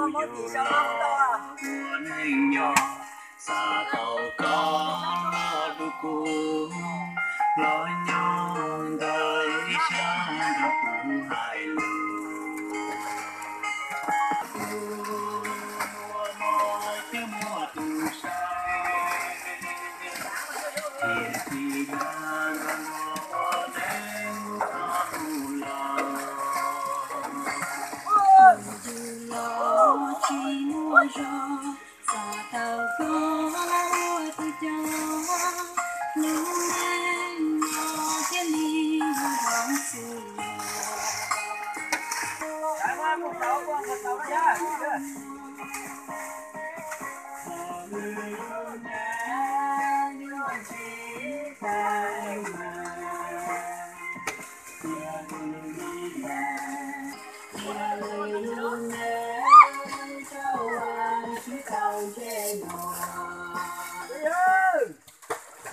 con món gì sao không đâu à. Xa tàu có đu cu lo nhau đời sang đau cụ hai lù mùa mùa chứ mùa tù say thì đã mùa đến con lòng chỉ mùa gió xa tàu có từ cho những em nhỏ thiên lý bóng xưa chạy qua một tàu đó ra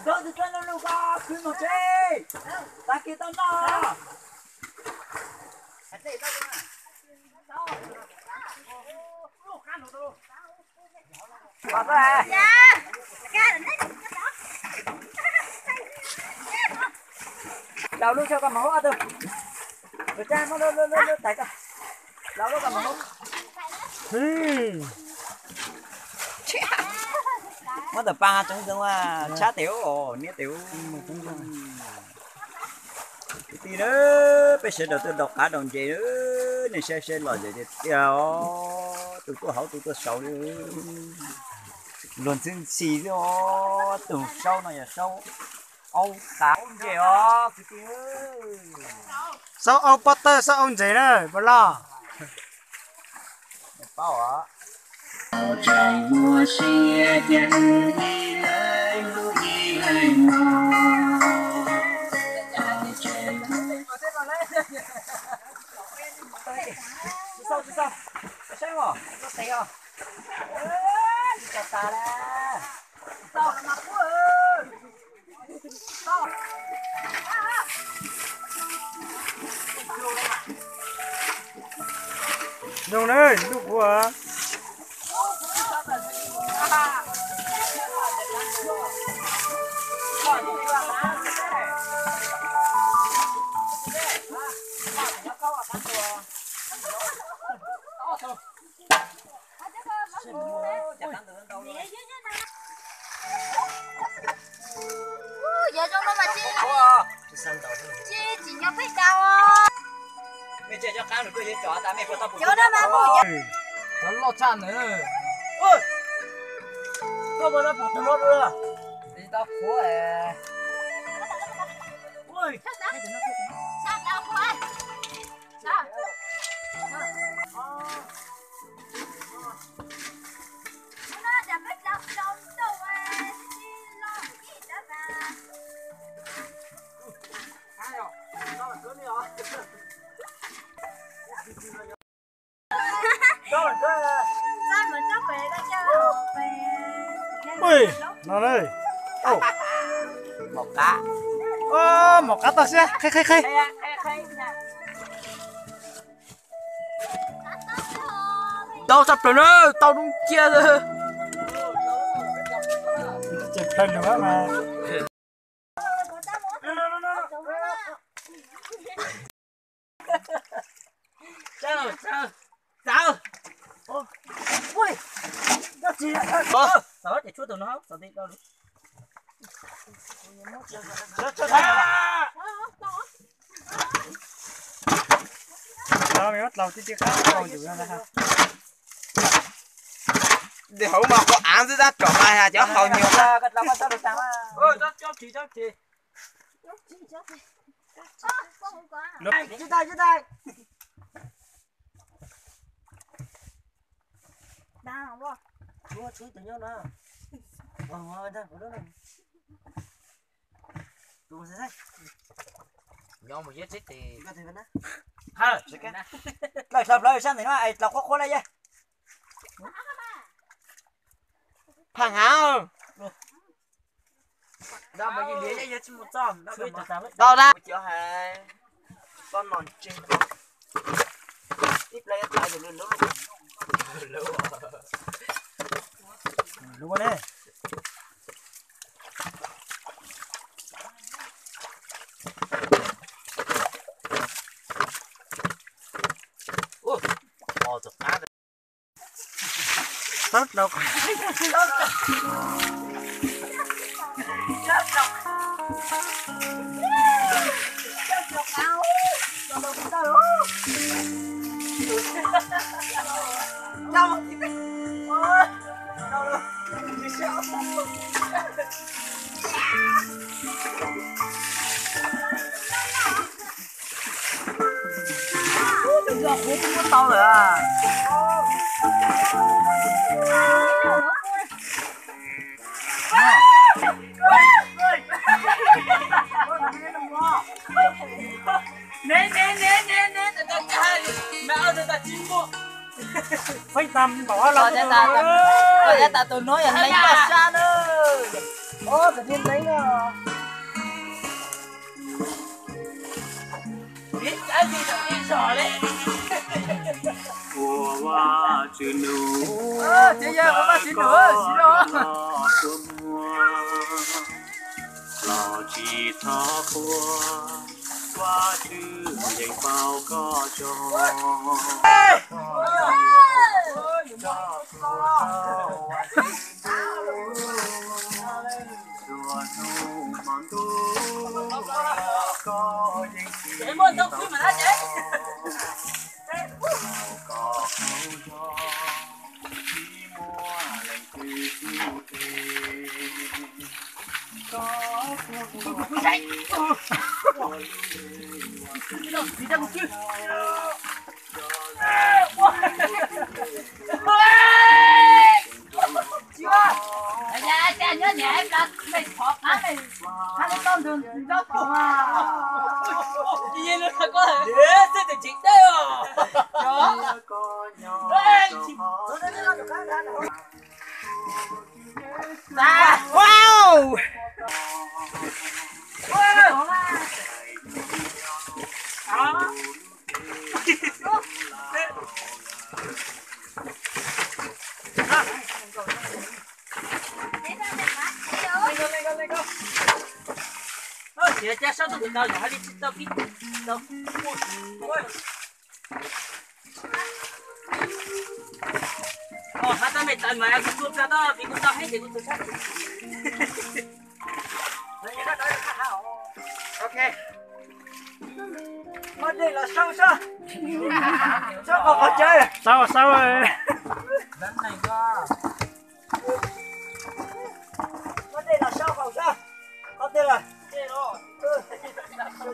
đó thì cho nó luôn qua khuyên một chi ta kia tao nó bắt ra đào luôn cho con máu à từ rồi cha nó tại cả đào luôn con máu mất tập ba trong trong chá tiểu ồ nía tiểu tí đó bây giờ đầu tư đọc cả đồng gì nữa này xe lòi gì thì tụi tôi hậu tụi tôi sầu nữa luôn xin xì đó từ sâu này là sâu ông táo gì đó sao ông Potter sao ông gì nữa bơ lo bao à trời mùa xưa chân đi lời lu đi lời mò sao xem không nó tè không chặt ta là sao mà mặc quá sao đâu nơi lúc quá giờ trong đó mà chi chỉ nhau biết đâu mẹ chơi cho cá được cái gì chó ta mẹ phải tao chỗ đó mà mua nó lo chăn nữa ôi tao vừa đã bỏ tao lót rồi đi tao phố à ôi sao đâu quá sao nó đã biết đâu trong đâu lo gì đó mà sao mà cướp đi rồi sao mà cháu về đó chứ ui nó đây ô một cá một cá tao xe khai tao sắp rồi nữa tao đúng chia rồi chụp hình nữa mà sao ui nó gì sao để chút tụi nó sao đi đâu được đó mình bắt đầu chứ khác không chịu ra ha để hậu mà có án ra trộm lại hả chứ hậu nhiều ra cái lòng tao được sao ơi cho chị chia tay đang không có chúa chúi tự nhau nè đây của nó này tụi sẽ thấy nhau mà giết chết thì cái gì vậy nè ha cái sập lời sang thì nó ai lọc khó đây vậy thằng hảo đó bởi vì lý giải một trăm đâu ra chữa hè con mòn trên tiếp lấy được luôn Đúng rồi đấy. Tốt đâu. Tao rồi à. Phải tầm bỏ lắm. Rồi ta tôi nói là lấy ra xa nữa. Ô, tự nhiên lấy rồi. Biết cái gì là đi sò đấy. Của hoa chữ nụ. Thế giờ có bác sĩ nữa, xin đó. Lò chỉ thọ qua qua chữ dành bao có cho. Để muốn đâu khi mà nó chết. Đi ra một chút. Cha nhớ nhà em là mày thọt á mày hai cái con đường đâu cùng à. Tự nhiên nó có thể thế thì chính đấy à. Đó. Wow. Chị cha sao tôi cao nhỏ đi tao biết đâu. Hata mày tận mà cũng cướp ra đó vì cũng tao hết thì cũng tôi sát. Ok. Vấn đề là sao sao? Sao còn có chơi à? Sao rồi? Vấn đề là sao còn sao? Có tên là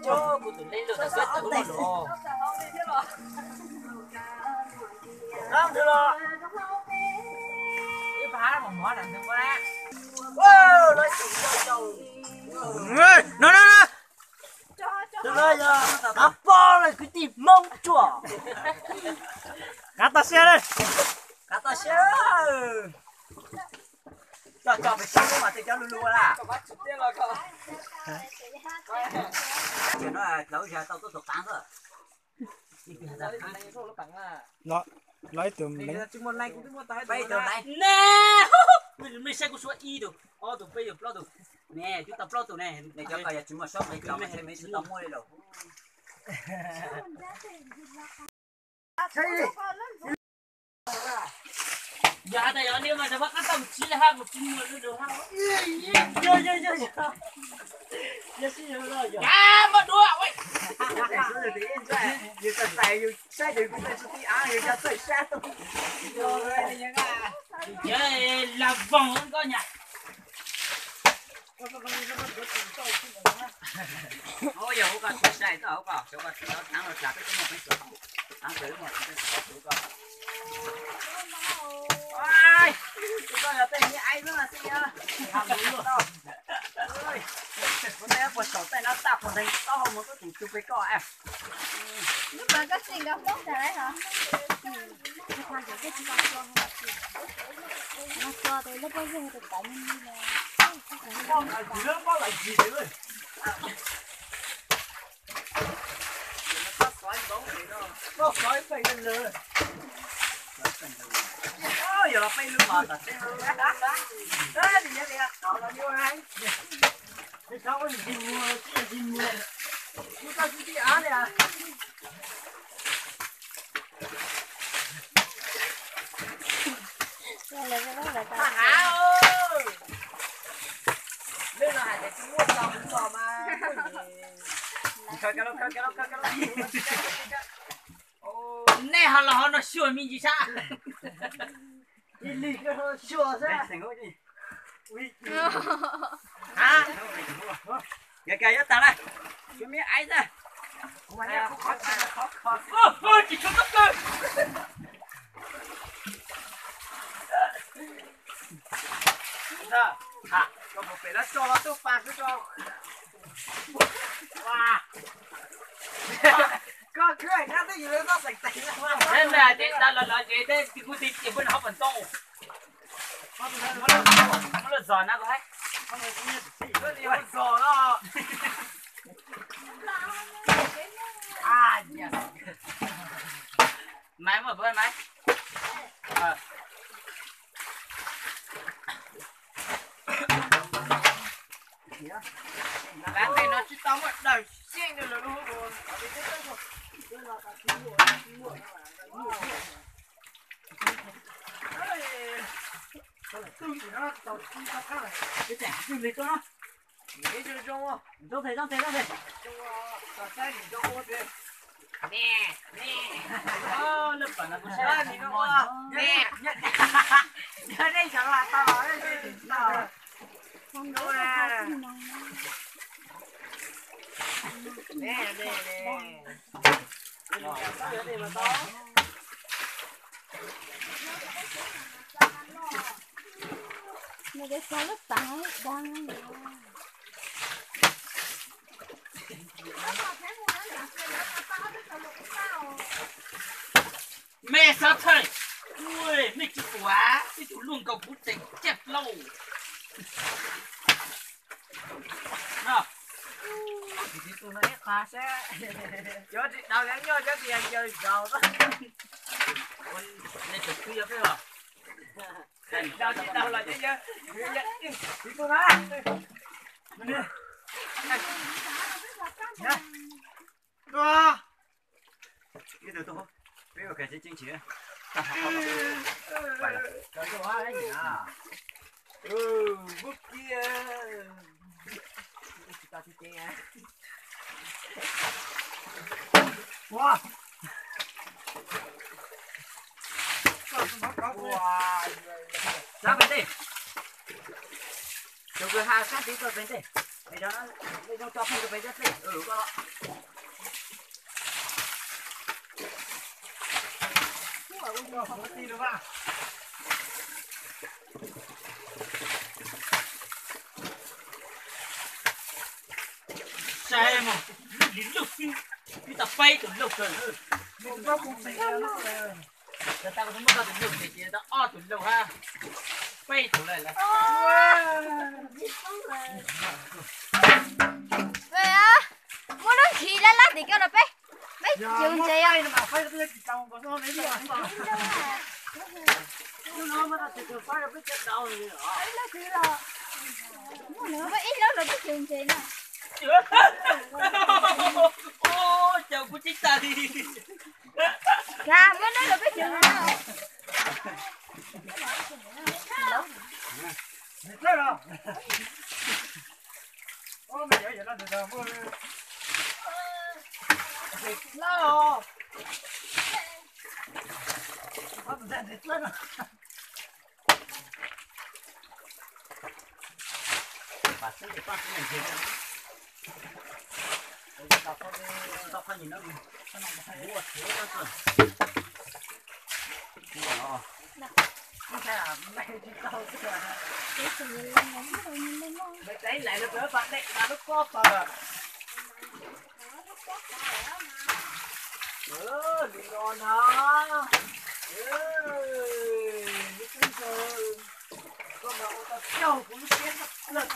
Cho của tụi lên rồi tao kết tụi rồi. Không được rồi. Cái phá mà mở làm thằng quá. Wow, nói chuyện cho chồng. Nó. Được rồi giờ. Áp bo này cứ tìm mông chùa. Cắt ta xe đây. Cắt ta xe. Cho mày xin mà thì cho lulu là. Chuyện đó là cậu giờ tao có thuộc tán rồi. Nó lấy từ mình. Bây giờ này. Nè. Mình sẽ có số y được. Tụi bây giờ plot được. Nè, chúng ta plot tụi này. Để cho coi chúng mà shop mấy cậu mấy mấy tao mua đây đâu. Dạ đây ở nếu mà sẽ bắt các đồng chí là hai một chín mươi nó được không? Dạ mà đùa vậy. Như ta xài như sai được cũng sẽ đi ăn như ta xài sát đâu. Vậy là vòng hơn coi nhỉ. Ôi giờ không có xài tao không có, cho con nó nắng rồi là cái một cái sữa, nắng sữa một cái sữa con. Ôi, con là tên như ai nữa mà xin nhá. Không đúng rồi đâu. Ôi, con này một sổ tay nó tạp một thành to mà có thể chụp cái cọ em. Nhưng mà có tiền gặp tốt đấy hả? Nó cho tôi lúc bây giờ tôi tận như là Con là gì nữa, con là gì nữa. Nó sói bóng này đó. Nó sói phải lên lửa. Ôi giờ là phải luôn mà ta. Đấy thì vậy nè, đó là nhiều hay. Cái sao cái gì mua. Chúng ta chỉ ăn nè. Thằng Á ơi. Lên là hải để mua tàu mà. Cái đó. Nè họ nó sửa mình gì sao? Đi đi cái nó sửa ra. Thành ngôi đi. Ui. Hả? Cái ta đây. Cái miếng ấy ra. Mà nha, khó. Ôi chỉ cho tất cơ. Hả? Có một phải nó cho nó tôi phạt cứ cho. Wow. Có cái này nó gì nó sạch sạch ra. Nên là chị ta là chị thế thì cứ thì chỉ bên học phần tô. Nó là giòn nó có hết. Nó đi học giò đó. À yes. Máy mà bơi máy. Lá cây nó chỉ tao một đời xiên được là luôn rồi. Cái trẻ du lịch đó. Nghĩ cho trong Trong thầy. nè. Lớp bản là có Đây xe thì nó qua. nè. Nhớ đây chẳng là tao nói đây. Không Đâu có nè. Nè. mà cái sao nó tặng đang Mẹ sao thầy? Ui, mẹ chú quá. Cái chú luôn cầu bút chạch chẹp lâu. Nào. Thì tôi nói khá sẽ. Cho chị đâu gắn vô cho chị ăn chơi giàu đó. Ôi, này chú khuya phải không? Đâu chị đâu là chứ chứ. Thì tôi nói. Mình đi. Nè. Đó. Cái từ tôi. Bây giờ cái gì chính trị. Phải là. Cái đồ hoa đấy nhỉ. Bút kia. Ta thì nghe. Wow. Wow. Ra bên đây. Chúng tôi hai sát tí tôi bên đây. Bây giờ nó cho phải bên đây. Có. Không có tí đâu mà. Xe mà. Lính lục. Cái ta bay từ lục rồi. Không có cũng xảy ra nó. Người ta có mất ra từ lục thì chỉ ta o từ lục ha. Bay từ này là. về á mua nó chỉ lá lát thì kêu là bé bé chừng chị à mà phải cái tàu có nó lấy đi à. Nó mà nó chỉ phải cái chết đầu rồi. ấy nó chỉ là mua nữa bé ít lắm rồi bé chừng chị nè Ô, chào cô chính ta đi. ra mới nói là bé chừng nữa Thế rồi. Ô mày vậy nó được rồi mua. Lo. Không ra được lên rồi. Bà sẽ được phát cái này gì đó. Tao phải nhìn nó đi. Mua sữa đó rồi. Nó sẽ là mày chỉ tao chứ là. cái gì lên ngắm rồi nhìn lên ngon Mày đánh lại nó đỡ bạn đấy, mà nó có phở. Đi ngon hả? Nó cũng giờ. Con mà ô tao trâu cũng chết mất lần.